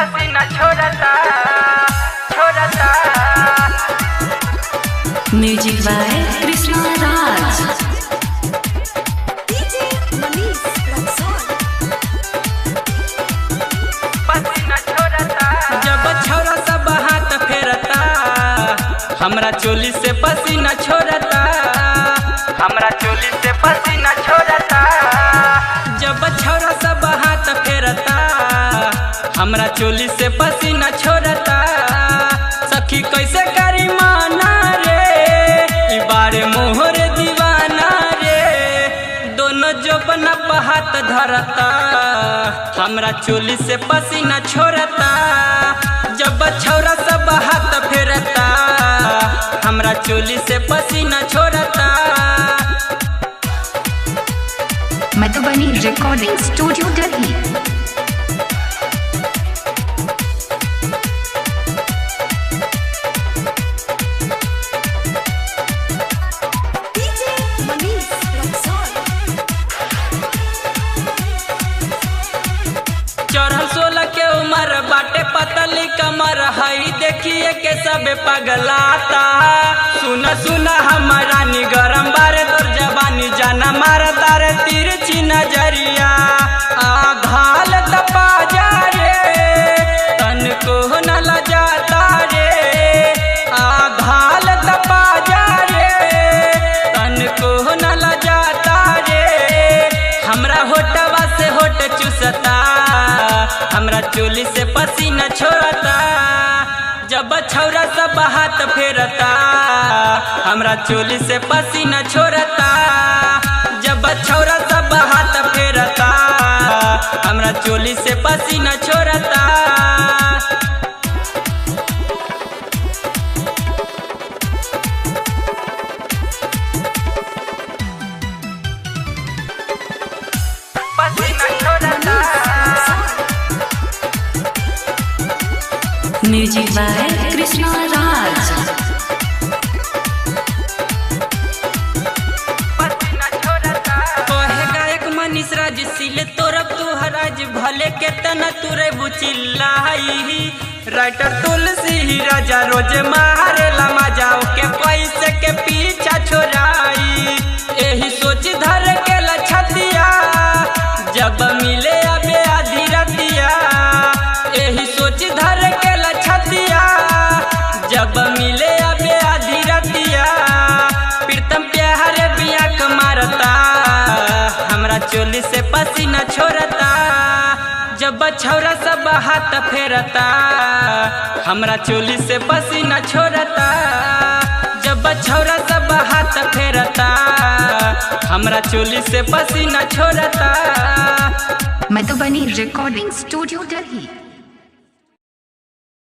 पसीना छोड़ता music by Krishna Raj. पसीना छोड़ता जब छौरा सब हाथ फेरता हमरा चोली से पसीना छोड़ता हमरा चोली से पसीना छोड़ता जब छौरा सब हाथ फेरता हमरा चोली से पसीना छोड़ता सखी कैसे करी माना रे बारे मोहर दीवाना रे दोनों जोबना पे हाथ धरता हमरा चोली से पसीना छोड़ता जब छौरा सब हाथ फेरता हमरा चोली से पसीना छोड़ता। Madhubani recording studio Delhi. चढ़ल 16 के उम्र बाटे पतली कमर हई देखिए के सब पगलाता सुन हमारा नी गरम बारे तोर जवानी जाना मार तार तिरछी नजरिया आघाल तपा जा रे तन को न लजाता रे आघाल तपा जा रे तन को न लजाता रे हमरा होटवा से होट चुसता हमरा चोली से पसीना छोड़ता जब छौरा सब हाथ फेरता हमरा चोली से पसीना छोड़ता जब छौरा सब हाथ फेरता हमरा चोली से पसीना छोड़ता। पसीना छोड़ता म्यूजिक बाय कृष्णा राज। कहे गायक मनीष राज सिले तोरब तू हराज भले के तना तुरे बुचिल्लाई राइटर तुलसी ही राजा रोज मारे लमा जाओ के पैसे के पीछा छोड़ाई यही सोच धर के लछतिया जब मिले अबे आधी रतिया यही सोच धर के लछतिया जब मिले अबे आधी रतिया प्रीतम प्यार बिया मारता हमरा चोली से पसीना छोड़ता जब छौरा सब हाथ फेरता हमरा चोली से पसीना छोड़ता जब छौरा सब हाथ फेरता हमरा चोली से पसीना छोड़ता। Madhubani recording studio Delhi.